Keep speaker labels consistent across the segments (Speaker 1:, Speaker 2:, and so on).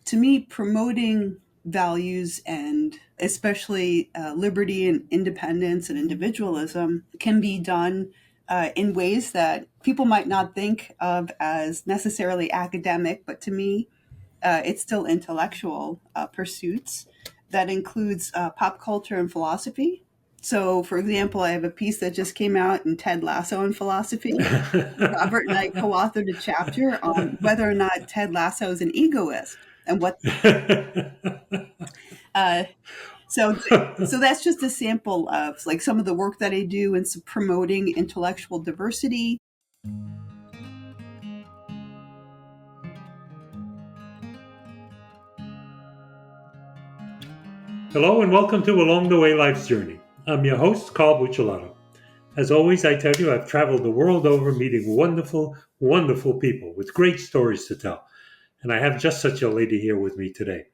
Speaker 1: to me, promoting values and especially liberty and independence and individualism can be done in ways that people might not think of as necessarily academic, but to me, it's still intellectual pursuits that includes pop culture and philosophy. So, for example, I have a piece that just came out in Ted Lasso and philosophy. Robert and I co-authored a chapter on whether or not Ted Lasso is an egoist and what. Uh, so, so that's just a sample of like some of the work that I do in promoting intellectual diversity.
Speaker 2: Hello and welcome to Along the Way Life's Journey. I'm your host, Carl Buccellato. As always, I tell you, I've traveled the world over meeting wonderful, wonderful people with great stories to tell. And I have just such a lady here with me today.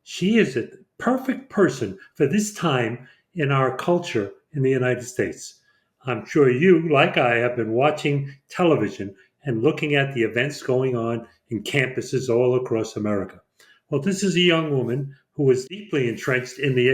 Speaker 2: She is a perfect person for this time in our culture in the United States. I'm sure you, like I, have been watching television and looking at the events going on in campuses all across America. Well, this is a young woman who is deeply entrenched in the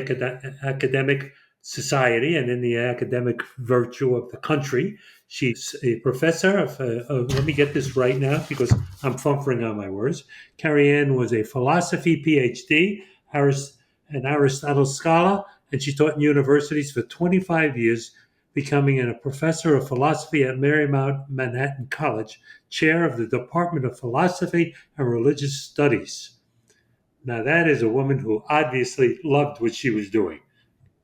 Speaker 2: academic society and in the academic virtue of the country. She's a professor let me get this right now because I'm fumfering on my words. Carrie-Ann was a philosophy PhD, an Aristotle scholar, and she taught in universities for 25 years, becoming a professor of philosophy at Marymount Manhattan College, chair of the Department of Philosophy and Religious Studies. Now, that is a woman who obviously loved what she was doing.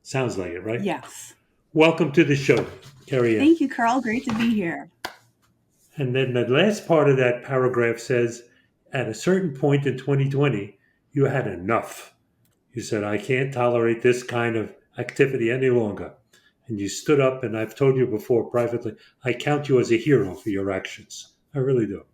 Speaker 2: Sounds like it, right?
Speaker 1: Yes.
Speaker 2: Welcome to the show, Carrie-Ann.
Speaker 1: Thank you, Carl. Great to be here.
Speaker 2: And then the last part of that paragraph says, at a certain point in 2020, you had enough. You said, I can't tolerate this kind of activity any longer. And you stood up, and I've told you before privately, I count you as a hero for your actions. I really do.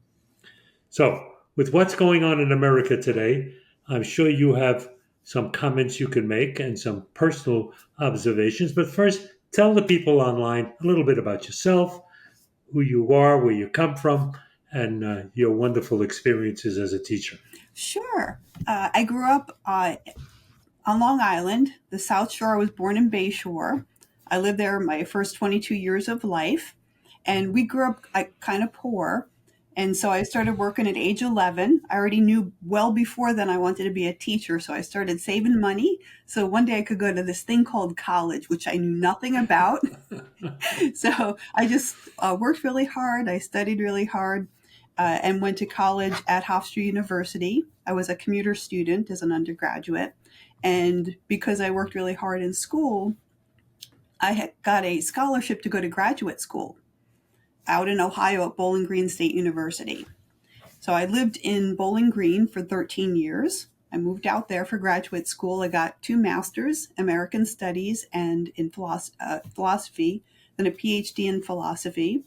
Speaker 2: So, with what's going on in America today, I'm sure you have some comments you can make and some personal observations. But first, tell the people online a little bit about yourself, who you are, where you come from, and your wonderful experiences as a teacher.
Speaker 1: Sure. I grew up on Long Island, the South Shore. I was born in Bayshore. I lived there my first 22 years of life. And we grew up kind of poor. And so I started working at age 11. I already knew well before then I wanted to be a teacher. So I started saving money. So one day I could go to this thing called college, which I knew nothing about. So I just worked really hard. I studied really hard and went to college at Hofstra University. I was a commuter student as an undergraduate. And because I worked really hard in school, I had got a scholarship to go to graduate school out in Ohio at Bowling Green State University. So I lived in Bowling Green for 13 years. I moved out there for graduate school. I got 2 masters, American Studies and in philosophy, then a PhD in philosophy.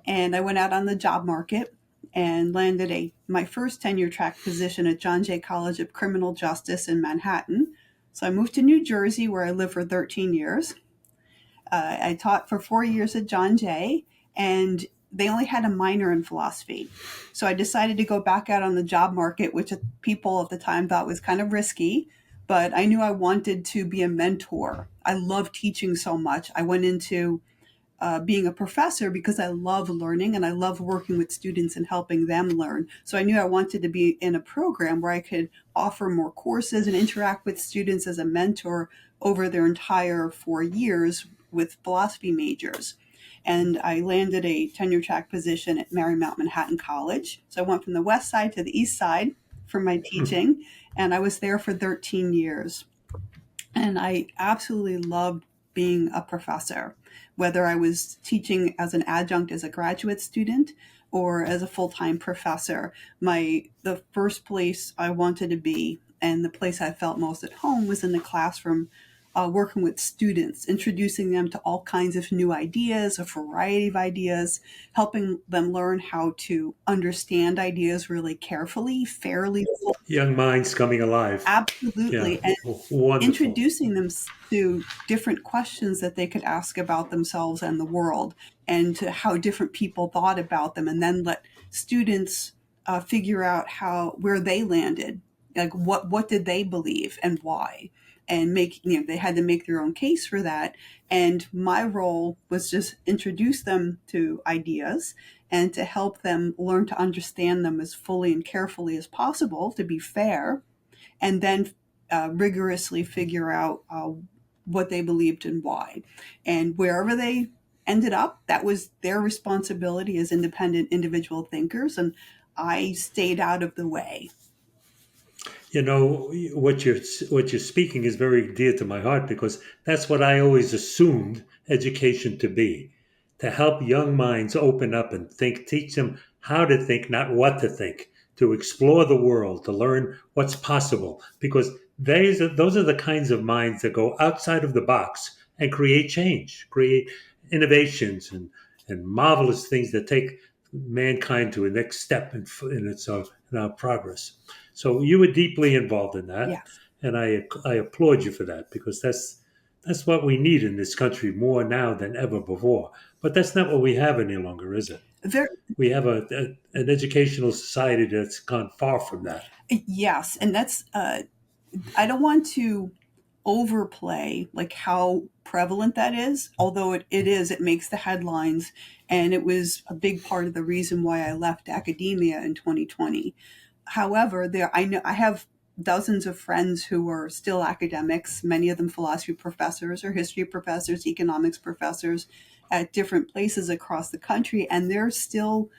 Speaker 1: And I went out on the job market and landed my first tenure track position at John Jay College of Criminal Justice in Manhattan. So I moved to New Jersey, where I lived for 13 years. I taught for 4 years at John Jay, and they only had a minor in philosophy. So I decided to go back out on the job market, which people at the time thought was kind of risky, but I knew I wanted to be a mentor. I love teaching so much. I went into being a professor because I love learning and I love working with students and helping them learn. So I knew I wanted to be in a program where I could offer more courses and interact with students as a mentor over their entire 4 years with philosophy majors. And I landed a tenure track position at Marymount Manhattan College. So I went from the west side to the east side for my teaching, and I was there for 13 years. And I absolutely loved being a professor, whether I was teaching as an adjunct as a graduate student or as a full-time professor. The first place I wanted to be and the place I felt most at home was in the classroom, working with students, introducing them to all kinds of new ideas, a variety of ideas, helping them learn how to understand ideas really carefully, fairly.
Speaker 2: Young minds coming alive.
Speaker 1: Absolutely.
Speaker 2: Yeah,
Speaker 1: And
Speaker 2: wonderful.
Speaker 1: introducing them to different questions that they could ask about themselves and the world, and to how different people thought about them, and then let students figure out where they landed like what did they believe and why, and they had to make their own case for that. And my role was just introduce them to ideas and to help them learn to understand them as fully and carefully as possible, to be fair, and then rigorously figure out what they believed and why. And wherever they ended up, that was their responsibility as independent individual thinkers. And I stayed out of the way.
Speaker 2: You know what you're speaking is very dear to my heart because that's what I always assumed education to be, to help young minds open up and think, teach them how to think, not what to think, to explore the world, to learn what's possible, because those are the kinds of minds that go outside of the box and create change, create innovations and marvelous things that take mankind to a next step in our progress. So you were deeply involved in that,
Speaker 1: Yes.
Speaker 2: and I applaud you for that because that's what we need in this country more now than ever before. But that's not what we have any longer, is it?
Speaker 1: Very,
Speaker 2: We have an educational society that's gone far from that.
Speaker 1: yes. And that's, I don't want to overplay like how prevalent that is, although it is, it makes the headlines. And it was a big part of the reason why I left academia in 2020. However, I know I have dozens of friends who are still academics, many of them philosophy professors or history professors, economics professors at different places across the country, and they're still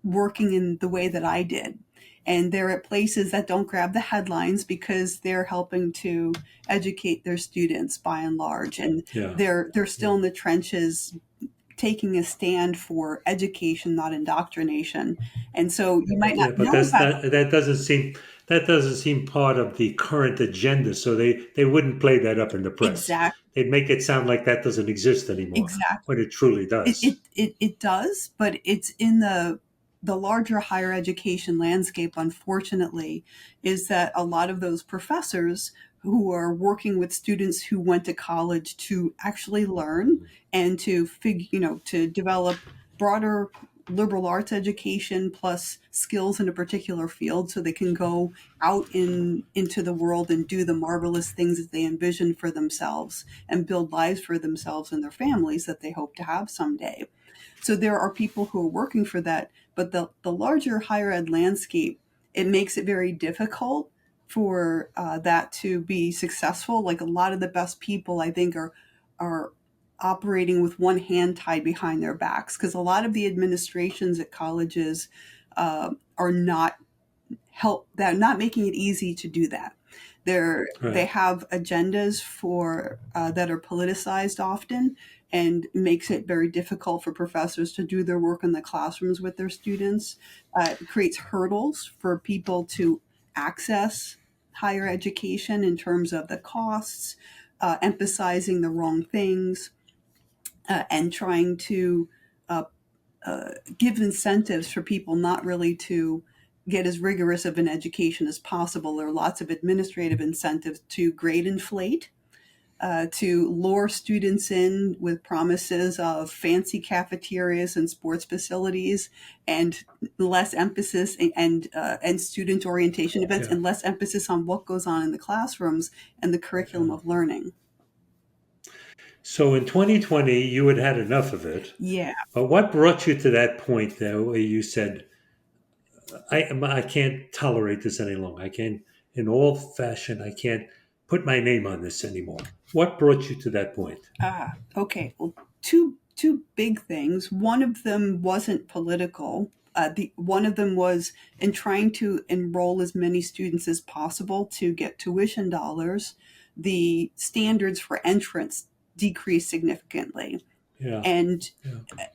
Speaker 1: working in the way that I did. And they're at places that don't grab the headlines because they're helping to educate their students by and large. And
Speaker 2: Yeah,
Speaker 1: they're still
Speaker 2: yeah,
Speaker 1: in the trenches taking a stand for education, not indoctrination. And so you might not
Speaker 2: yeah. But
Speaker 1: know
Speaker 2: that's
Speaker 1: about
Speaker 2: that doesn't seem part of the current agenda. So they wouldn't play that up in the press.
Speaker 1: exact
Speaker 2: They'd make it sound like that doesn't exist anymore
Speaker 1: exact
Speaker 2: when it truly does.
Speaker 1: it does, but it's in the larger higher education landscape, unfortunately, is that a lot of those professors who are working with students who went to college to actually learn and to to develop broader liberal arts education plus skills in a particular field so they can go out into the world and do the marvelous things that they envision for themselves and build lives for themselves and their families that they hope to have someday. So there are people who are working for that, but the larger higher ed landscape, it makes it very difficult for that to be successful. Like a lot of the best people, I think, are operating with one hand tied behind their backs because a lot of the administrations at colleges are not help that not making it easy to do that. They
Speaker 2: Right.
Speaker 1: have agendas for that are politicized often, and makes it very difficult for professors to do their work in the classrooms with their students. It creates hurdles for people to access higher education in terms of the costs, emphasizing the wrong things, and trying to uh, give incentives for people not really to get as rigorous of an education as possible. There are lots of administrative incentives to grade inflate, to lure students in with promises of fancy cafeterias and sports facilities, and less emphasis and student orientation events,
Speaker 2: Yeah.
Speaker 1: and less emphasis on what goes on in the classrooms and the curriculum
Speaker 2: Yeah.
Speaker 1: of learning.
Speaker 2: So in 2020, you had had enough of it.
Speaker 1: Yeah.
Speaker 2: But what brought you to that point there where you said, I can't tolerate this any longer. I can't, in all fashion, I can't put my name on this anymore. What brought you to that point?
Speaker 1: Okay. Well, two big things. One of them wasn't political. The one of them was in trying to enroll as many students as possible to get tuition dollars. The standards for entrance decreased significantly,
Speaker 2: Yeah.
Speaker 1: and
Speaker 2: Yeah.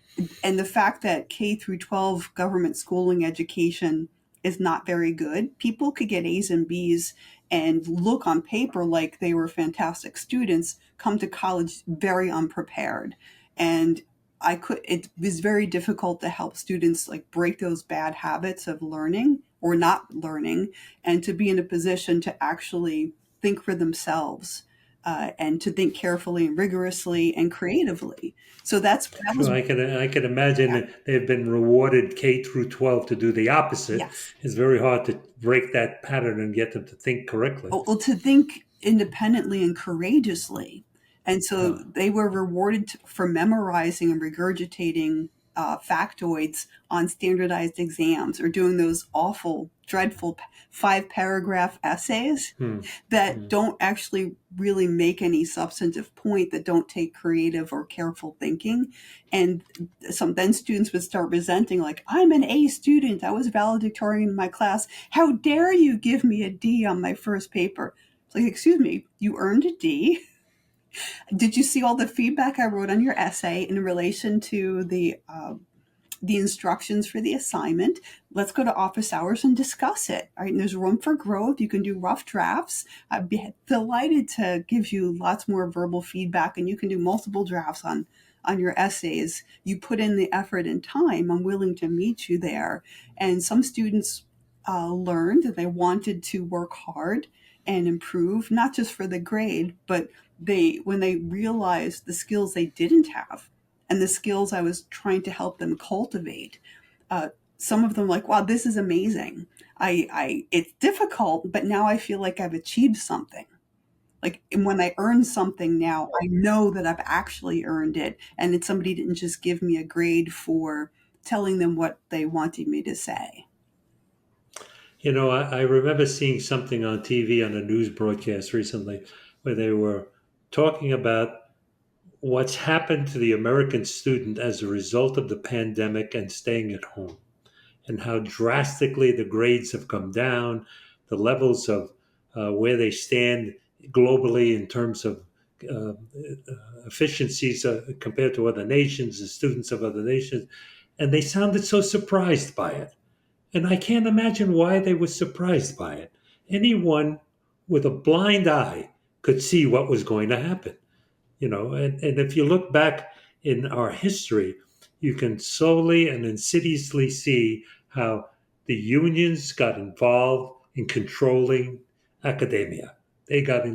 Speaker 1: and the fact that K through 12 government schooling education is not very good. People could get A's and B's and look on paper like they were fantastic students, come to college very unprepared. And it was very difficult to help students like break those bad habits of learning or not learning, and to be in a position to actually think for themselves, and to think carefully and rigorously and creatively. So that
Speaker 2: Sure,
Speaker 1: was
Speaker 2: I can imagine
Speaker 1: yeah,
Speaker 2: that they've been rewarded K through 12 to do the opposite.
Speaker 1: yes.
Speaker 2: It's very hard to break that pattern and get them to think correctly.
Speaker 1: Well, to think independently and courageously. And so
Speaker 2: Yeah.
Speaker 1: they were rewarded for memorizing and regurgitating factoids on standardized exams or doing those awful, dreadful 5 paragraph essays
Speaker 2: Hmm.
Speaker 1: that
Speaker 2: Hmm.
Speaker 1: don't actually really make any substantive point, that don't take creative or careful thinking. And then students would start resenting, like, I'm an A student, I was valedictorian in my class, how dare you give me a D on my first paper? It's like, excuse me, you earned a D. Did you see all the feedback I wrote on your essay in relation to the instructions for the assignment? Let's go to office hours and discuss it. All right, and there's room for growth. You can do rough drafts. I'd be delighted to give you lots more verbal feedback, and you can do multiple drafts on your essays. You put in the effort and time. I'm willing to meet you there. And some students learned that they wanted to work hard and improve, not just for the grade, but when they realized the skills they didn't have and the skills I was trying to help them cultivate. Uh, some of them like, wow, this is amazing. It's difficult, but now I feel like I've achieved something. Like, and when I earn something now, I know that I've actually earned it, and that somebody didn't just give me a grade for telling them what they wanted me to say.
Speaker 2: I remember seeing something on TV on a news broadcast recently where they were talking about what's happened to the American student as a result of the pandemic and staying at home, and how drastically the grades have come down, the levels of where they stand globally in terms of uh, efficiencies compared to other nations and students of other nations. And they sounded so surprised by it. And I can't imagine why they were surprised by it. Anyone with a blind eye could see what was going to happen. And if you look back in our history, you can slowly and insidiously see how the unions got involved in controlling academia. They got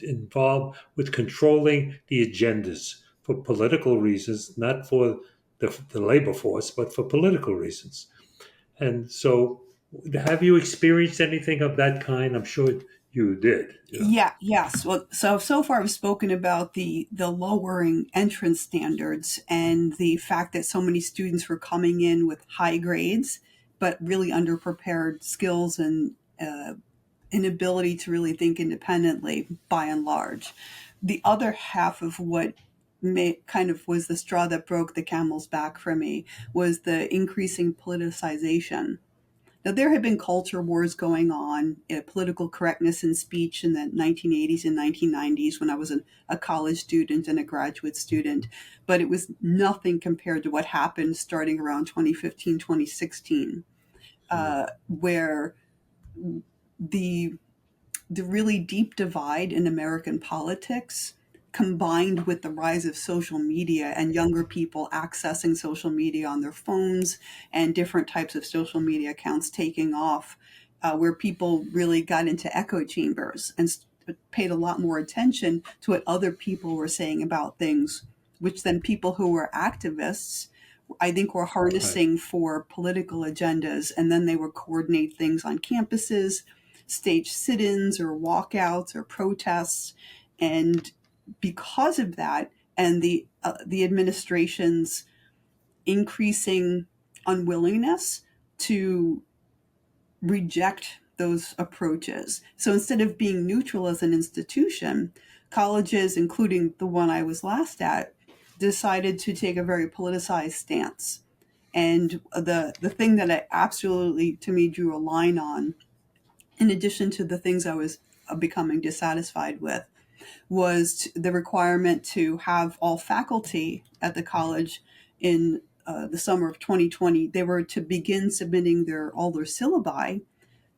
Speaker 2: involved with controlling the agendas for political reasons, not for the labor force, but for political reasons. And so, have you experienced anything of that kind? I'm sure you did.
Speaker 1: Yeah, yes. Well, so far I've spoken about the lowering entrance standards and the fact that so many students were coming in with high grades, but really underprepared skills and inability to really think independently by and large. The other half of what kind of was the straw that broke the camel's back for me was the increasing politicization. Now, there had been culture wars going on, political correctness in speech in the 1980s and 1990s when I was a college student and a graduate student, but it was nothing compared to what happened starting around 2015, 2016,
Speaker 2: Yeah.
Speaker 1: where the the really deep divide in American politics, combined with the rise of social media and younger people accessing social media on their phones and different types of social media accounts taking off, where people really got into echo chambers and paid a lot more attention to what other people were saying about things, which then people who were activists, I think, were
Speaker 2: Right.
Speaker 1: harnessing for political agendas, and then they would coordinate things on campuses, stage sit-ins or walkouts or protests, and because of that, and the administration's increasing unwillingness to reject those approaches. So instead of being neutral as an institution, colleges, including the one I was last at, decided to take a very politicized stance. And the thing that I absolutely, to me, drew a line on, in addition to the things I was becoming dissatisfied with, was the requirement to have all faculty at the college in the summer of 2020. They were to begin submitting all their syllabi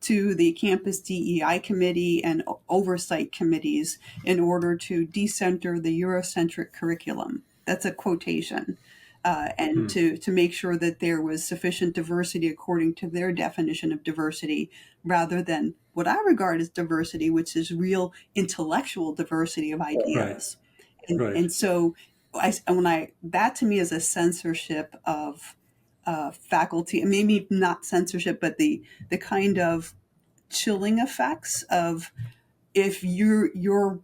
Speaker 1: to the campus DEI committee and oversight committees in order to decenter the Eurocentric curriculum. That's a quotation. And
Speaker 2: Hmm.
Speaker 1: to make sure that there was sufficient diversity according to their definition of diversity, rather than what I regard as diversity, which is real intellectual diversity of
Speaker 2: Right.
Speaker 1: ideas.
Speaker 2: Right.
Speaker 1: And so when I that to me is a censorship of faculty, and maybe not censorship, but the kind of chilling effects of if your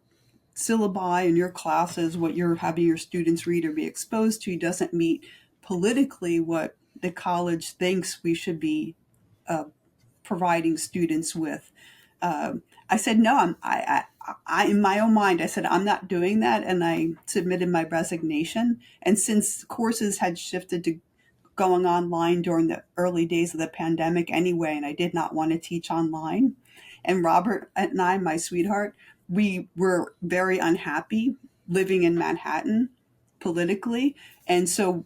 Speaker 1: syllabi and your classes, what you're having your students read or be exposed to, doesn't meet politically what the college thinks we should be uh, providing students with. I said no. In my own mind, I said I'm not doing that, and I submitted my resignation. And since courses had shifted to going online during the early days of the pandemic anyway, and I did not want to teach online. And Robert and I, my sweetheart, we were very unhappy living in Manhattan politically. And so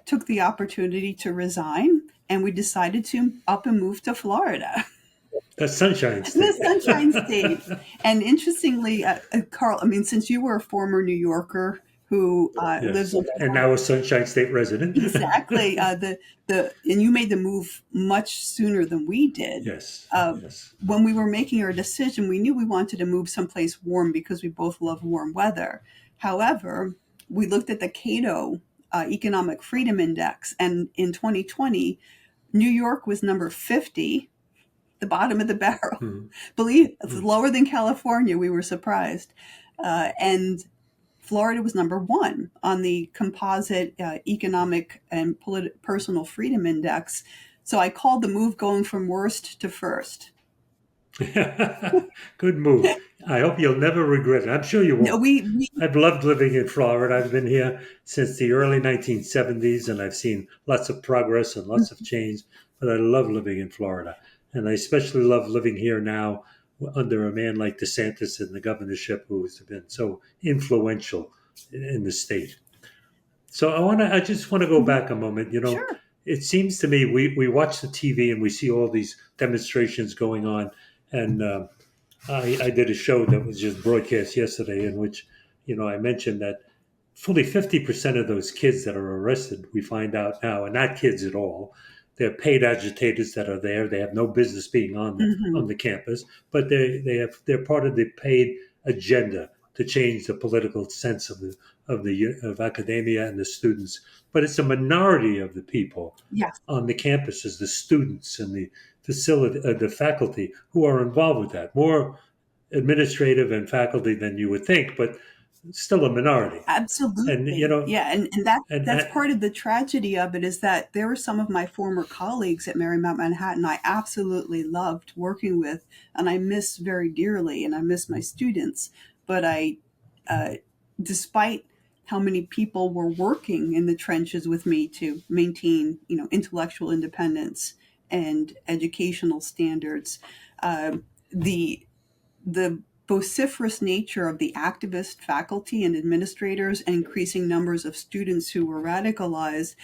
Speaker 1: took the opportunity to resign, and we decided to up and move to Florida.
Speaker 2: That's Sunshine
Speaker 1: The
Speaker 2: State.
Speaker 1: Sunshine State. And interestingly, Carl, I mean, since you were a former New Yorker who lives
Speaker 2: Yes.
Speaker 1: in
Speaker 2: And now a Sunshine State resident.
Speaker 1: exactly. The and you made the move much sooner than we did.
Speaker 2: Yes.
Speaker 1: Uh,
Speaker 2: Yes.
Speaker 1: when we were making our decision, we knew we wanted to move someplace warm because we both love warm weather. However, we looked at the Cato Economic Freedom Index, and in 2020, New York was number 50, the bottom of the barrel.
Speaker 2: Mm,
Speaker 1: Believe it's
Speaker 2: mm.
Speaker 1: lower than California. We were surprised, and Florida was number one on the composite economic and personal freedom index. So I called the move going from worst to first.
Speaker 2: Good move. I hope you'll never regret it. I'm sure you
Speaker 1: No,
Speaker 2: won't. I've loved living in Florida. I've been here since the early 1970s, and I've seen lots of progress and lots of change. But I love living in Florida, and I especially love living here now under a man like DeSantis in the governorship, who has been so influential in the state. So I just want to go back a moment.
Speaker 1: sure.
Speaker 2: It seems to me we watch the TV and we see all these demonstrations going on, and I did a show that was just broadcast yesterday in which, I mentioned that fully 50% of those kids that are arrested, we find out now, are not kids at all. They're paid agitators that are there. They have no business being on
Speaker 1: Hmm.
Speaker 2: the campus, but they're part of the paid agenda to change the political sense of academia and the students. But it's a minority of the people
Speaker 1: Yes,
Speaker 2: on the campuses, the students and the faculty who are involved with that. More administrative and faculty than you would think, but still a minority. And
Speaker 1: absolutely. Yeah, and
Speaker 2: and
Speaker 1: that's part of the tragedy of it is that there were some of my former colleagues at Marymount Manhattan I absolutely loved working with, and I miss very dearly, and I miss my students. But uh, despite how many people were working in the trenches with me to maintain, intellectual independence and educational standards, the the vociferous nature of the activist faculty and administrators and increasing numbers of students who were radicalized,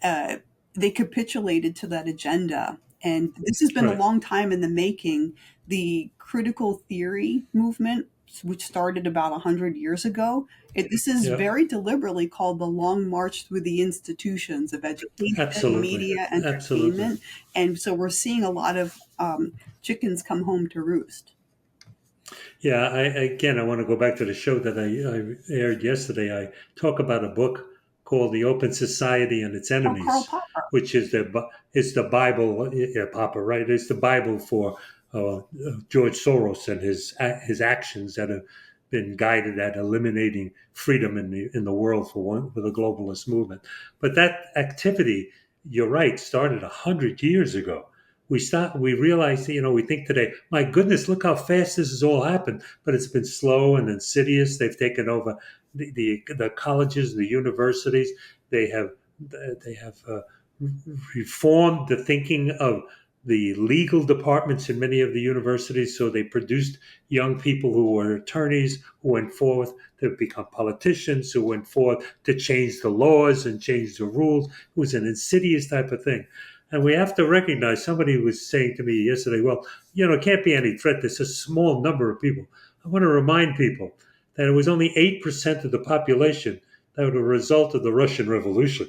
Speaker 1: uh, they capitulated to that agenda. And this has been a
Speaker 2: right,
Speaker 1: long time in the making. The critical theory movement, which started about 100 years ago, this is
Speaker 2: yeah,
Speaker 1: very deliberately called the long march through the institutions of education,
Speaker 2: absolutely,
Speaker 1: media,
Speaker 2: absolutely.
Speaker 1: entertainment. And so we're seeing a lot of chickens come home to roost.
Speaker 2: Yeah, again, I want to go back to the show that I aired yesterday. I talk about a book called "The Open Society and Its
Speaker 1: Oh, Karl
Speaker 2: Enemies,"
Speaker 1: Popper.
Speaker 2: which is the Bible, yeah, Papa, right? It's the Bible for George Soros and his actions that have been guided at eliminating freedom in the world for the globalist movement. But that activity, you're right, started 100 years ago. We realize, we think today, my goodness, look how fast this has all happened, but it's been slow and insidious. They've taken over the colleges, the universities. They have reformed the thinking of the legal departments in many of the universities. So they produced young people who were attorneys, who went forth to become politicians, who went forth to change the laws and change the rules. It was an insidious type of thing. And we have to recognize, somebody was saying to me yesterday, well, it can't be any threat. There's a small number of people. I want to remind people that it was only 8% of the population that were a result of the Russian Revolution.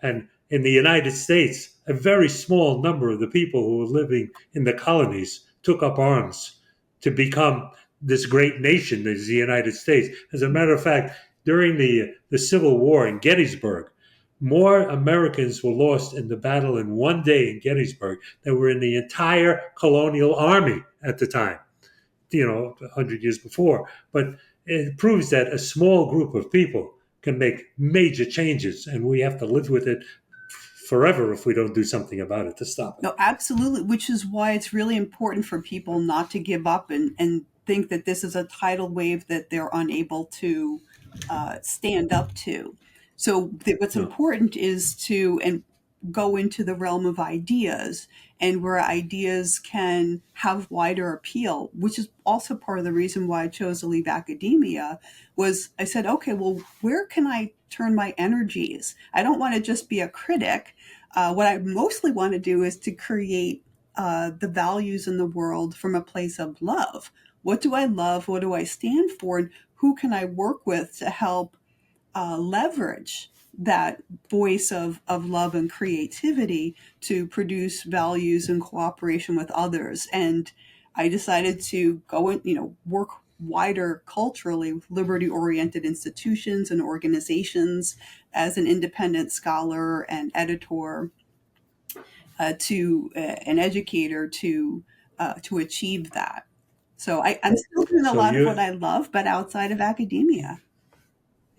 Speaker 2: And in the United States, a very small number of the people who were living in the colonies took up arms to become this great nation as the United States. As a matter of fact, during the Civil War in Gettysburg, more Americans were lost in the battle in one day in Gettysburg than were in the entire colonial army at the time, 100 years before. But it proves that a small group of people can make major changes, and we have to live with it forever if we don't do something about it to stop it.
Speaker 1: No, absolutely, which is why it's really important for people not to give up and think that this is a tidal wave that they're unable to stand up to. So what's
Speaker 2: No.
Speaker 1: important is to and go into the realm of ideas and where ideas can have wider appeal, which is also part of the reason why I chose to leave academia. Was I said, okay, well, where can I turn my energies? I don't want to just be a critic. What I mostly want to do is to create the values in the world from a place of love. What do I love? What do I stand for? And who can I work with to help leverage that voice of love and creativity to produce values and cooperation with others? And I decided to go and, work wider culturally with liberty oriented institutions and organizations as an independent scholar and editor to an educator to achieve that. So I'm still doing a
Speaker 2: So
Speaker 1: lot of what I love, but outside of academia.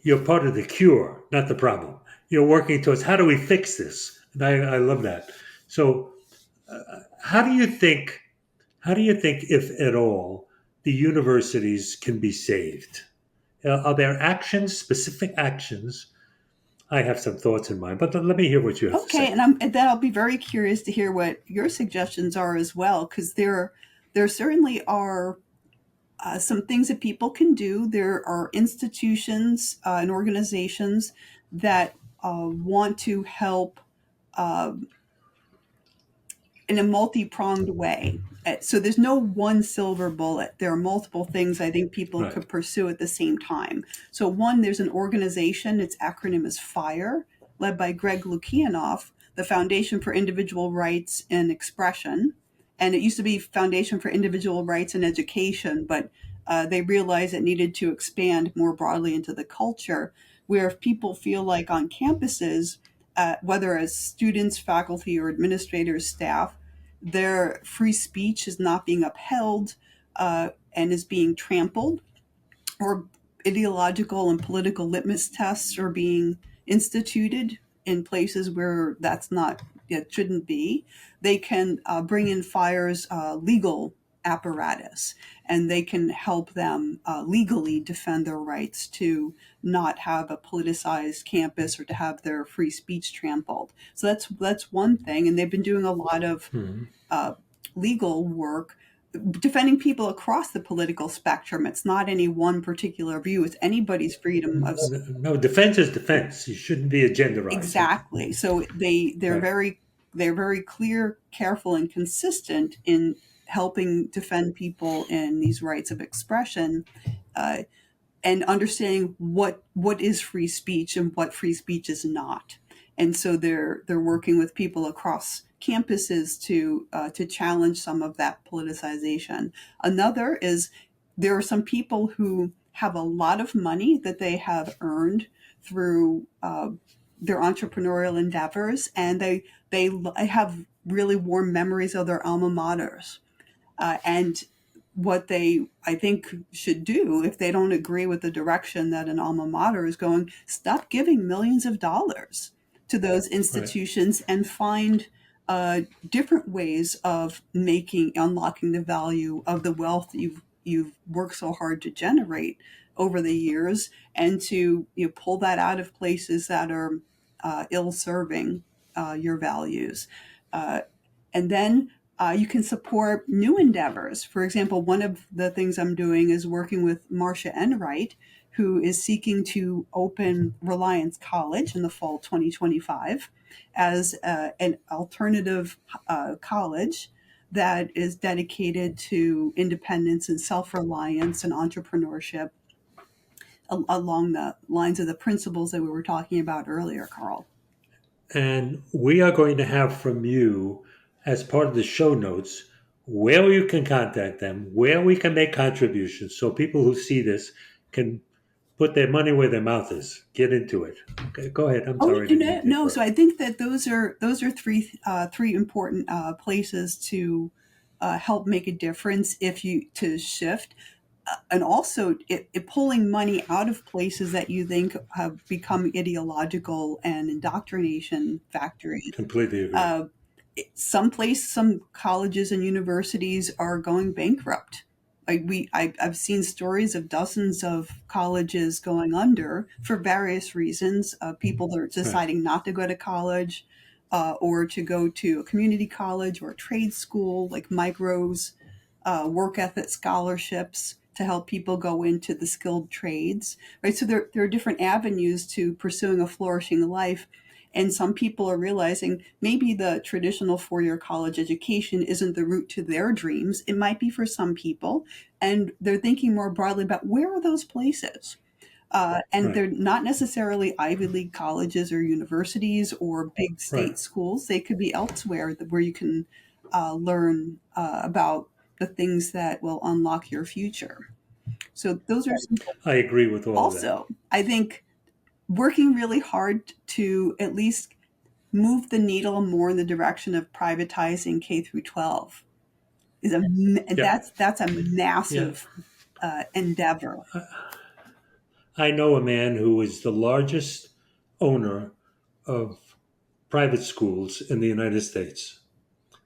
Speaker 2: you're part of the cure, not the problem. You're working towards how do we fix this, and I love that. So how do you think? How do you think, if at all, the universities can be saved? Are there actions, specific actions? I have some thoughts in mind, but let me hear what you have to
Speaker 1: Okay,
Speaker 2: say.
Speaker 1: and then I'll be very curious to hear what your suggestions are as well, because there certainly are some things that people can do. There are institutions and organizations that want to help uh, in a multi-pronged way. So there's no one silver bullet. There are multiple things I think people
Speaker 2: Right,
Speaker 1: could pursue at the same time. So one, there's an organization, its acronym is FIRE, led by Greg Lukianoff, the Foundation for Individual Rights and Expression. And it used to be Foundation for Individual Rights and Education, but they realized it needed to expand more broadly into the culture, where if people feel like on campuses, whether as students, faculty, or administrators, staff, their free speech is not being upheld and is being trampled, or ideological and political litmus tests are being instituted in places where that's not, it shouldn't be. They can bring in FIRE's legal apparatus, and they can help them legally defend their rights to not have a politicized campus or to have their free speech trampled. So that's one thing, and they've been doing a lot of
Speaker 2: mhm.
Speaker 1: uh, legal work defending people across the political spectrum. It's not any one particular view, it's anybody's freedom of.
Speaker 2: No, defense is defense. You shouldn't be agenderized.
Speaker 1: Exactly. So
Speaker 2: Right,
Speaker 1: they're very clear, careful, and consistent in helping defend people in these rights of expression, uh, and understanding what is free speech and what free speech is not. And so they're working with people across campuses to challenge some of that politicization. Another is there are some people who have a lot of money that they have earned through their entrepreneurial endeavors, and they have really warm memories of their alma maters. And what they, I think, should do if they don't agree with the direction that an alma mater is going, stop giving millions of dollars to those
Speaker 2: right.
Speaker 1: institutions and find different ways of unlocking the value of the wealth that you've worked so hard to generate over the years, and to pull that out of places that are ill-serving your values. Uh, and then you can support new endeavors. For example, one of the things I'm doing is working with Marcia Enright, who is seeking to open Reliance College in the fall 2025 as an alternative college that is dedicated to independence and self reliance and entrepreneurship along the lines of the principles that we were talking about earlier, Carl.
Speaker 2: And we are going to have from you, as part of the show notes, where you can contact them, where we can make contributions so people who see this can put their money where their mouth is. Get into it. Okay, go ahead. I'm
Speaker 1: Oh,
Speaker 2: sorry, I didn't mean to
Speaker 1: no. So
Speaker 2: interrupt.
Speaker 1: I think that those are three important places to help make a difference if you to shift, and also pulling money out of places that you think have become ideological and indoctrination factories.
Speaker 2: Completely agree.
Speaker 1: Uh, some colleges and universities are going bankrupt. I've seen stories of dozens of colleges going under for various reasons. People that are
Speaker 2: Right.
Speaker 1: deciding not to go to college, or to go to a community college or a trade school, like micros, work ethic scholarships to help people go into the skilled trades. Right, so there are different avenues to pursuing a flourishing life, and some people are realizing maybe the traditional 4 year college education isn't the route to their dreams. It might be for some people. And they're thinking more broadly about where are those places? And
Speaker 2: Right.
Speaker 1: they're not necessarily Ivy League colleges or universities or big
Speaker 2: Right.
Speaker 1: state schools. They could be elsewhere where you can learn about the things that will unlock your future. So those are some.
Speaker 2: I agree with all of that.
Speaker 1: Also, I think working really hard to at least move the needle more in the direction of privatizing K through 12 is
Speaker 2: Yeah.
Speaker 1: that's a
Speaker 2: Yeah.
Speaker 1: massive endeavor.
Speaker 2: I know a man who is the largest owner of private schools in the United States.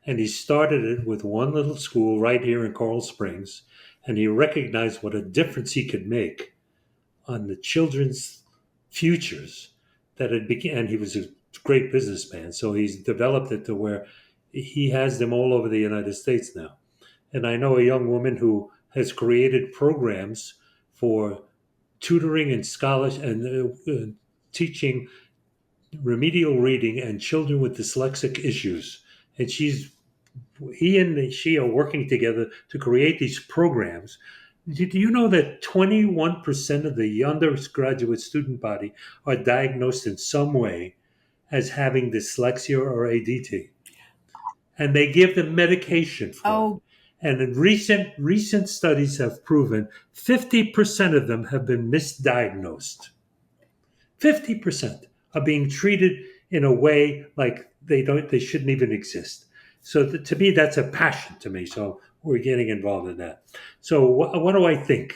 Speaker 2: And he started it with one little school right here in Coral Springs. And he recognized what a difference he could make on the children's futures that it began. And he was a great businessman. So he's developed it to where he has them all over the United States now. And I know a young woman who has created programs for tutoring and scholarship and teaching remedial reading and children with dyslexic issues. And he and she are working together to create these programs. Do you know that 21% of the undergraduate student body are diagnosed in some way as having dyslexia or ADT? And they give them medication for it.
Speaker 1: Oh,
Speaker 2: And in recent studies have proven 50% of them have been misdiagnosed. 50% are being treated in a way like they shouldn't even exist. So to me, that's a passion to me. So we're getting involved in that. So what do I think?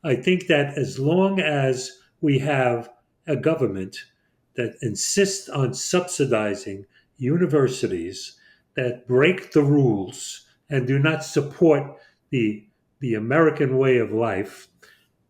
Speaker 2: I think that as long as we have a government that insists on subsidizing universities that break the rules and do not support the the American way of life,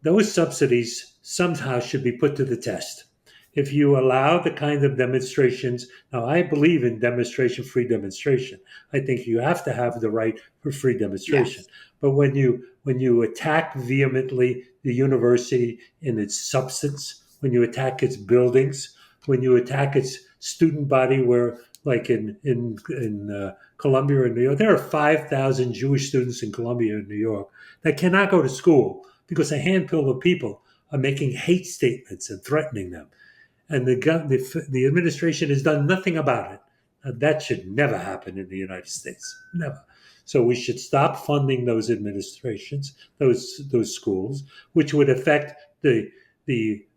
Speaker 2: those subsidies somehow should be put to the test. If you allow the kind of demonstrations, now I believe in demonstration, free demonstration. I think you have to have the right for free demonstration.
Speaker 1: yes.
Speaker 2: But when you attack vehemently the university in its substance, when you attack its buildings, when you attack its student body, where like in Columbia and New York, there are 5,000 Jewish students in Columbia and New York that cannot go to school because a handful of people are making hate statements and threatening them, and the administration has done nothing about it. Now, that should never happen in the United States, never. So we should stop funding those administrations, those schools, which would affect the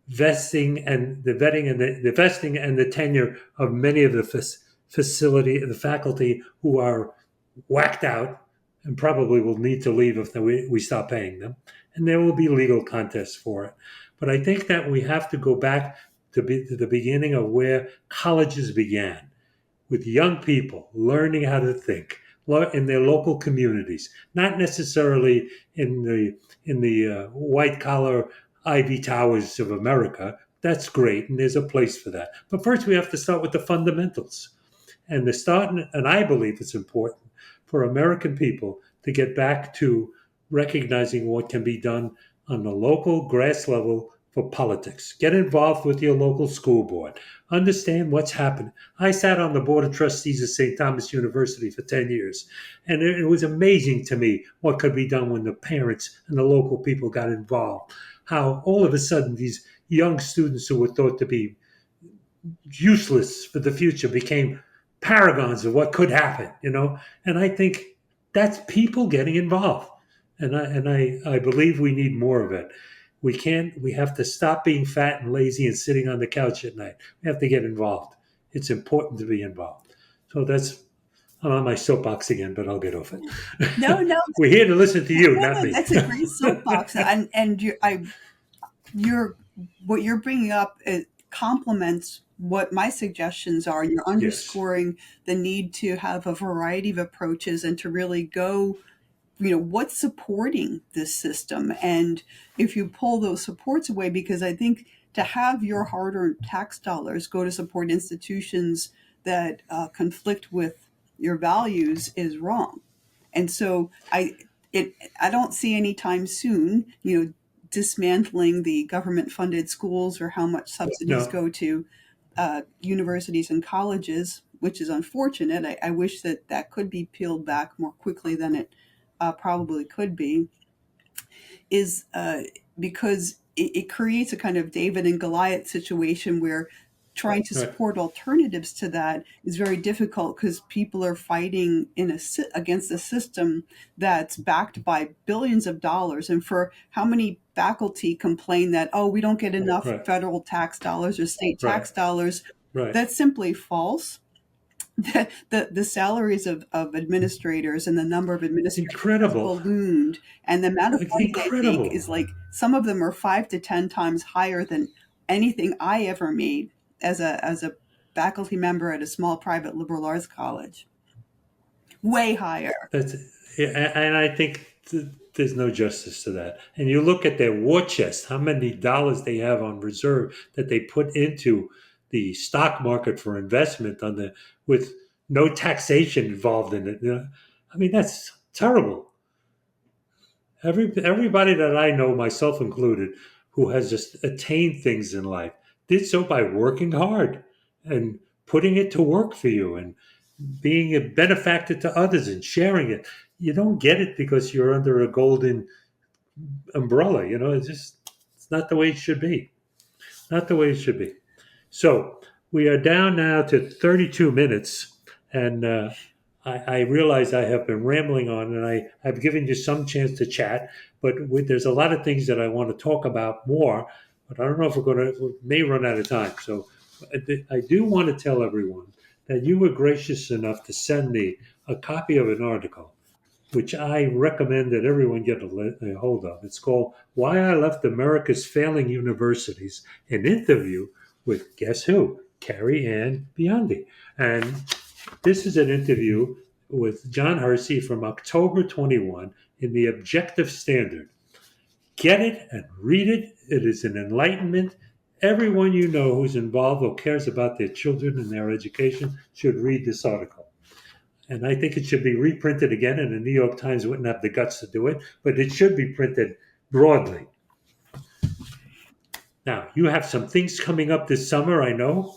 Speaker 2: vesting and the vetting and the vesting and the tenure of many of the the faculty who are whacked out and probably will need to leave if we stop paying them. And there will be legal contests for it. But I think that we have to go back to the beginning of where colleges began, with young people learning how to think in their local communities, not necessarily in the white collar Ivy Towers of America. That's great, and there's a place for that. But first, we have to start with the fundamentals. And I believe it's important for American people to get back to recognizing what can be done on the local grass level for politics. Get involved with your local school board. Understand what's happening. I sat on the board of trustees of St. Thomas University for 10 years, and it was amazing to me what could be done when the parents and the local people got involved. How all of a sudden these young students who were thought to be useless for the future became paragons of what could happen. And I think That's people getting involved, and I believe we need more of it. We have to stop being fat and lazy and sitting on the couch at night. We have to get involved. It's important to be involved. So that's I'm on my soapbox again, but I'll get off it.
Speaker 1: No, no,
Speaker 2: We're here to listen to you,
Speaker 1: no,
Speaker 2: not
Speaker 1: no.
Speaker 2: me.
Speaker 1: That's a great soapbox, and you're what you're bringing up, it complements what my suggestions are. You're
Speaker 2: Yes.
Speaker 1: underscoring the need to have a variety of approaches and to really go, what's supporting this system. And if you pull those supports away, because I think to have your hard-earned tax dollars go to support institutions that conflict with your values is wrong. And so I don't see anytime soon, dismantling the government funded schools or how much subsidies
Speaker 2: No,
Speaker 1: go to universities and colleges, which is unfortunate. I wish that that could be peeled back more quickly than it probably could be, is because it creates a kind of David and Goliath situation where trying to
Speaker 2: right,
Speaker 1: support alternatives to that is very difficult because people are fighting against a system that's backed by billions of dollars. And for how many faculty complain that, oh, we don't get enough
Speaker 2: right,
Speaker 1: federal tax dollars or state
Speaker 2: right,
Speaker 1: tax dollars,
Speaker 2: right.
Speaker 1: that's simply false. The salaries of administrators and the number of administrators has
Speaker 2: Incredible,
Speaker 1: ballooned, and the amount of money they make
Speaker 2: incredible.
Speaker 1: is like some of them are 5 to 10 times higher than anything I ever made as a faculty member at a small private liberal arts college. Way higher.
Speaker 2: That's yeah, and I think there's no justice to that. And you look at their war chest, how many dollars they have on reserve that they put into the stock market for investment on the with no taxation involved in it. I mean, that's terrible. Everybody that I know, myself included, who has just attained things in life, did so by working hard and putting it to work for you and being a benefactor to others and sharing it. You don't get it because you're under a golden umbrella. It's not the way it should be. Not the way it should be. So we are down now to 32 minutes, and I realize I have been rambling on, and I've given you some chance to chat, but there's a lot of things that I want to talk about more, but I don't know if we may run out of time. So I do want to tell everyone that you were gracious enough to send me a copy of an article which I recommend that everyone get a hold of. It's called Why I Left America's Failing Universities, an interview with, guess who? Carrie-Ann Biondi. And this is an interview with John Hersey from October 21 in the Objective Standard. Get it and read it. It is an enlightenment. Everyone you know who's involved or cares about their children and their education should read this article. And I think it should be reprinted again, and the New York Times wouldn't have the guts to do it, but it should be printed broadly. Now, you have some things coming up this summer, I know,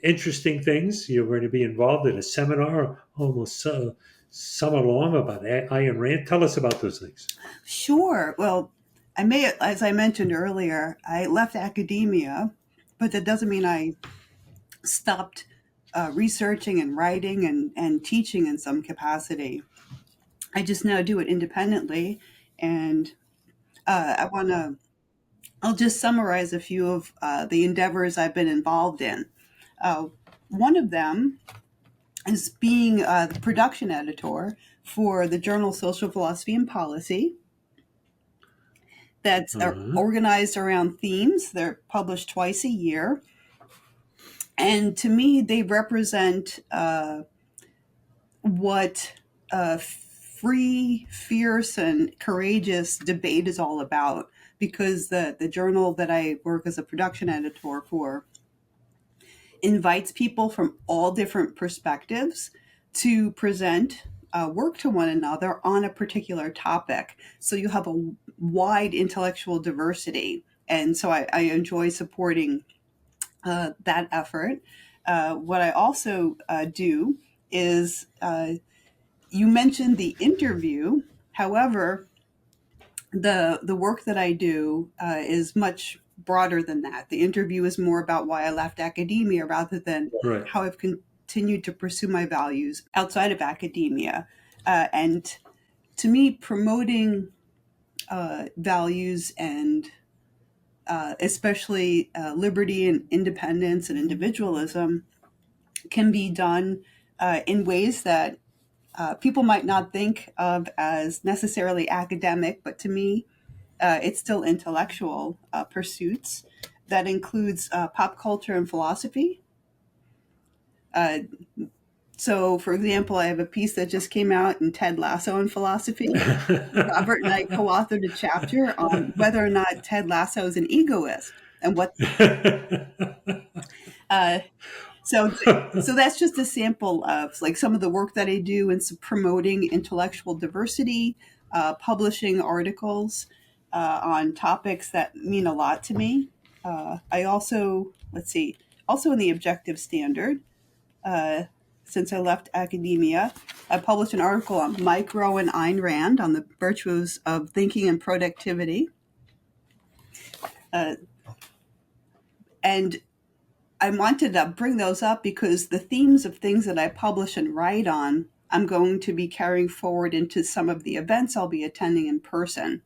Speaker 2: interesting things. You're going to be involved in a seminar almost summer long about Ayn Rand. Tell us about those things.
Speaker 1: Sure. Well, as I mentioned earlier, I left academia, but that doesn't mean I stopped researching and writing and teaching in some capacity. I just now do it independently, and I want to. I'll just summarize a few of the endeavors I've been involved in. Uh, One of them is being the production editor for the journal Social Philosophy and Policy. That's
Speaker 2: Uh-huh.
Speaker 1: organized around themes. They're published twice a year, and to me, they represent what free, fierce, and courageous debate is all about. Because the journal that I work as a production editor for invites people from all different perspectives to present work to one another on a particular topic. So you have a wide intellectual diversity. And so I enjoy supporting that effort. What I also do is you mentioned the interview. However, the work that I do is much broader than that. The interview is more about why I left academia rather than
Speaker 2: Right.
Speaker 1: how I've continued to pursue my values outside of academia. And to me, promoting values and especially liberty and independence and individualism can be done in ways that people might not think of as necessarily academic, but to me, it's still intellectual pursuits. That includes pop culture and philosophy. Uh, so, for example, I have a piece that just came out in Ted Lasso and Philosophy. Robert and I co authored a chapter on whether or not Ted Lasso is an egoist and what. Uh, So, so that's just a sample of like some of the work that I do in promoting intellectual diversity, publishing articles on topics that mean a lot to me. I also, let's see, also in the Objective Standard, uh, since I left academia, I published an article on Micro and Ayn Rand on the virtues of thinking and productivity. Uh, and I wanted to bring those up because the themes of things that I publish and write on, I'm going to be carrying forward into some of the events I'll be attending in person.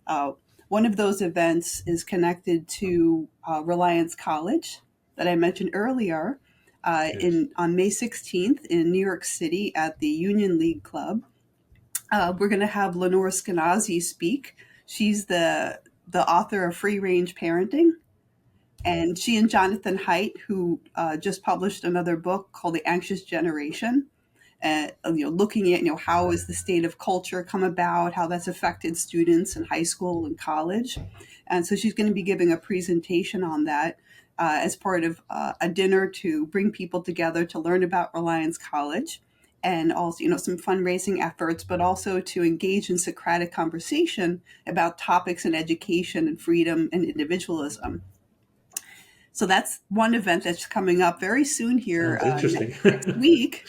Speaker 1: Uh, One of those events is connected to Reliance College that I mentioned earlier
Speaker 2: Yes.
Speaker 1: in on May 16th in New York City at the Union League Club. We're going to have Lenore Skenazy speak. She's the author of Free Range Parenting, and she and Jonathan Haidt, who just published another book called The Anxious Generation, looking at how has the state of culture come about, how that's affected students in high school and college, and so she's going to be giving a presentation on that as part of a dinner to bring people together to learn about Reliance College. And also, some fundraising efforts, but also to engage in Socratic conversation about topics in education and freedom and individualism. So that's one event that's coming up very soon here
Speaker 2: Sounds interesting.
Speaker 1: next week.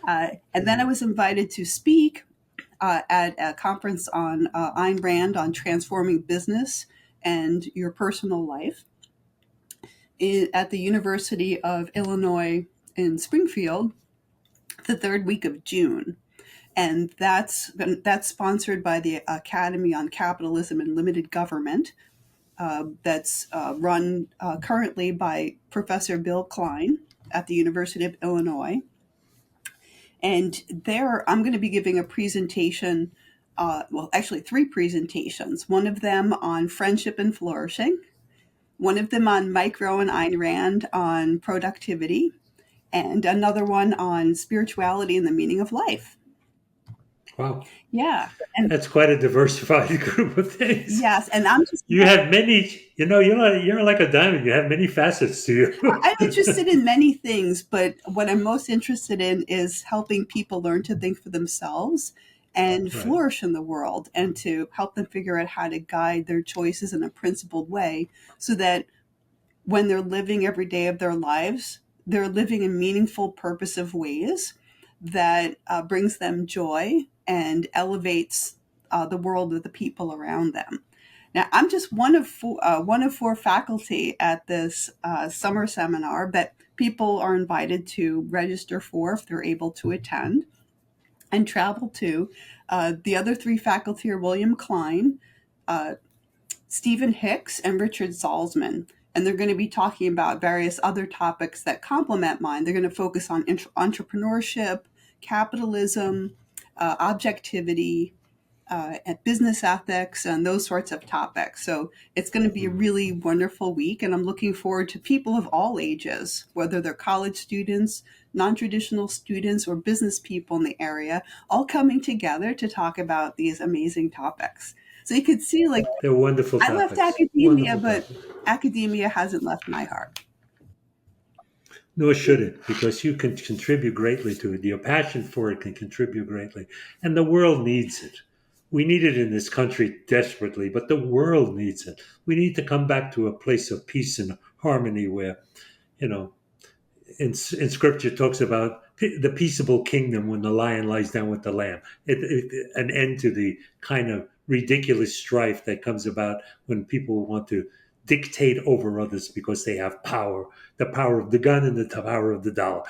Speaker 1: And then I was invited to speak at a conference on Ayn Rand on transforming business and your personal life at the University of Illinois in Springfield the third week of June. And that's sponsored by the Academy on Capitalism and Limited Government, that's run currently by Professor Bill Klein at the University of Illinois. And there, I'm going to be giving a presentation, well, actually, three presentations. One of them on friendship and flourishing, one of them on Micro and Ayn Rand on productivity, and another one on spirituality and the meaning of life.
Speaker 2: Wow.
Speaker 1: Yeah. And
Speaker 2: That's quite a diversified group of things.
Speaker 1: yes, and I'm just
Speaker 2: You have many, you're like a diamond. You have many facets to
Speaker 1: I'm
Speaker 2: you.
Speaker 1: interested in many things, but what I'm most interested in is helping people learn to think for themselves and
Speaker 2: Right.
Speaker 1: flourish in the world, and to help them figure out how to guide their choices in a principled way so that when they're living every day of their lives, they're living in meaningful, purposive ways that brings them joy and elevates the world of the people around them. Now, I'm just one of four faculty at this summer seminar that people are invited to register for if they're able to attend and travel to. The other three faculty are William Klein, uh, Stephen Hicks, and Richard Salzman. And they're going to be talking about various other topics that complement mine. They're going to focus on entrepreneurship, capitalism, objectivity, at business ethics and those sorts of topics. So it's going to be a
Speaker 2: Mhm.
Speaker 1: really wonderful week, and I'm looking forward to people of all ages, whether they're college students, non-traditional students, or business people in the area, all coming together to talk about these amazing topics. So you could see, like,
Speaker 2: They're wonderful
Speaker 1: I left
Speaker 2: topics.
Speaker 1: academia,
Speaker 2: Wonderful
Speaker 1: but
Speaker 2: topics.
Speaker 1: academia hasn't left my heart.
Speaker 2: Nor should it, because you can contribute greatly to it. Your passion for it can contribute greatly. And the world needs it. We need it in this country desperately, but the world needs it. We need to come back to a place of peace and harmony where, you know, in scripture talks about the peaceable kingdom when the lion lies down with the lamb. An end to the kind of ridiculous strife that comes about when people want to dictate over others because they have power, the power of the gun and the power of the dollar.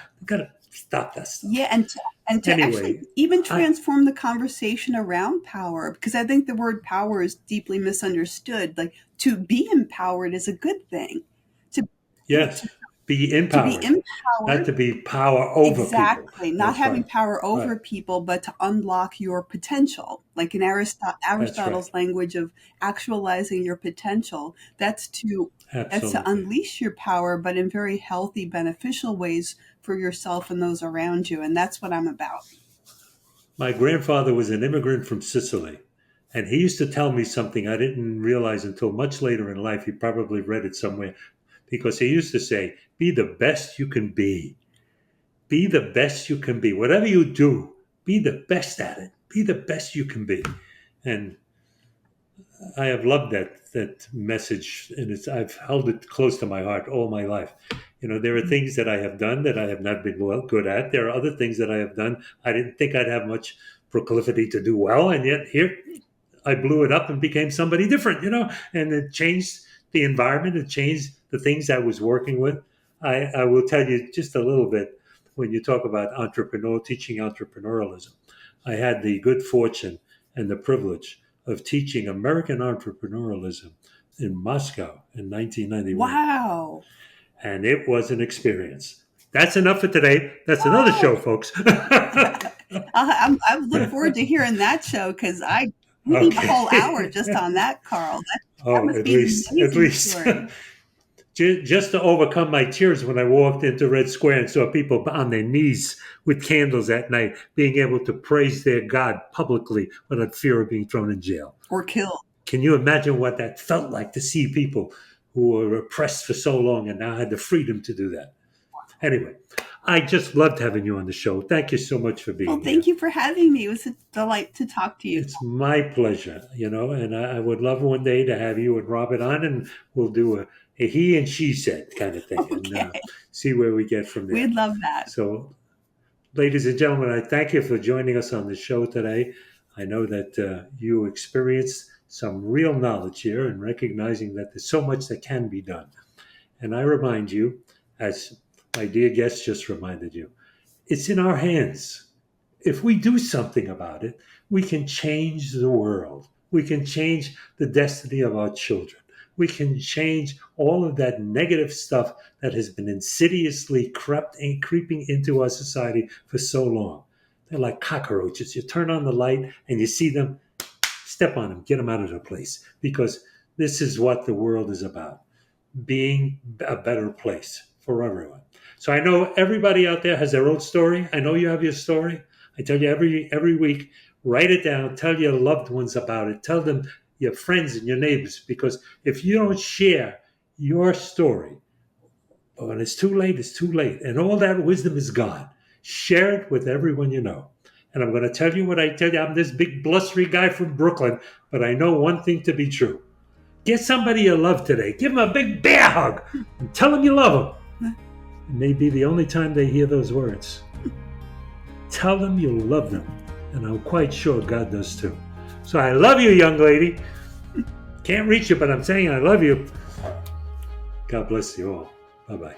Speaker 2: Stop that stuff.
Speaker 1: Yeah, and to actually
Speaker 2: Anyway,
Speaker 1: even
Speaker 2: I
Speaker 1: transform the conversation around power, because I think the word power is deeply misunderstood. Like, to be empowered is a good thing. To
Speaker 2: yes,
Speaker 1: to,
Speaker 2: be
Speaker 1: to be
Speaker 2: empowered, not
Speaker 1: empowered,
Speaker 2: to be power over people.
Speaker 1: exactly, not
Speaker 2: That's
Speaker 1: having
Speaker 2: right.
Speaker 1: power
Speaker 2: Right.
Speaker 1: over people, but to unlock your potential. Like in
Speaker 2: That's right.
Speaker 1: Aristotle's language of actualizing your potential, that's to
Speaker 2: Absolutely.
Speaker 1: unleash your power, but in very healthy, beneficial ways for yourself and those around you. And that's what I'm about.
Speaker 2: My grandfather was an immigrant from Sicily, and he used to tell me something I didn't realize until much later in life. He probably read it somewhere because he used to say, "Be the best you can be. Be the best you can be. Whatever you do, be the best at it. Be the best you can be." And I have loved that message, and I've held it close to my heart all my life. There are things that I have done that I have not been good at. There are other things that I have done I didn't think I'd have much proclivity to do well, and yet here I blew it up and became somebody different. And it changed the environment. It changed the things I was working with. I will tell you just a little bit when you talk about teaching entrepreneurialism. I had the good fortune and the privilege of teaching American entrepreneurialism in Moscow in 1991.
Speaker 1: Wow.
Speaker 2: And it was an experience. That's enough for today. That's another show,
Speaker 1: Oh,
Speaker 2: folks.
Speaker 1: I look forward to hearing that show because we need a whole hour
Speaker 2: Okay.
Speaker 1: just on that, Carl. That
Speaker 2: Oh,
Speaker 1: must
Speaker 2: at
Speaker 1: be an
Speaker 2: least, at
Speaker 1: amazing
Speaker 2: least.
Speaker 1: story.
Speaker 2: Just to overcome my tears when I walked into Red Square and saw people on their knees with candles at night, being able to praise their God publicly without fear of being thrown in jail.
Speaker 1: Or killed.
Speaker 2: Can you imagine what that felt like to see people who were oppressed for so long and now had the freedom to do that? Anyway, I just loved having you on the show. Thank you so much for
Speaker 1: Well,
Speaker 2: being
Speaker 1: thank
Speaker 2: here.
Speaker 1: you for having me. It was a delight to talk to you.
Speaker 2: It's my pleasure, and I would love one day to have you and Robert on, and we'll do a he and she said kind of thing, and
Speaker 1: Okay.
Speaker 2: see where we get from there.
Speaker 1: We'd love that.
Speaker 2: So, ladies and gentlemen, I thank you for joining us on the show today. I know that you experienced some real knowledge here and recognizing that there's so much that can be done. And I remind you, as my dear guest just reminded you, it's in our hands. If we do something about it, we can change the world. We can change the destiny of our children. We can change all of that negative stuff that has been insidiously creeping into our society for so long. They're like cockroaches. You turn on the light and you see them, step on them, get them out of their place, because this is what the world is about, being a better place for everyone. So I know everybody out there has their own story. I know you have your story. I tell you every week, write it down. Tell your loved ones about it. Tell them your friends and your neighbors, because if you don't share your story, when it's too late, it's too late, and all that wisdom is gone. Share it with everyone you know. And I'm going to tell you what I tell you. I'm this big blustery guy from Brooklyn, but I know one thing to be true. Get somebody you love today. Give them a big bear hug and tell them you love them. It may be the only time they hear those words. Tell them you love them. And I'm quite sure God does too. So I love you, young lady. Can't reach you, but I'm saying I love you. God bless you all. Bye bye.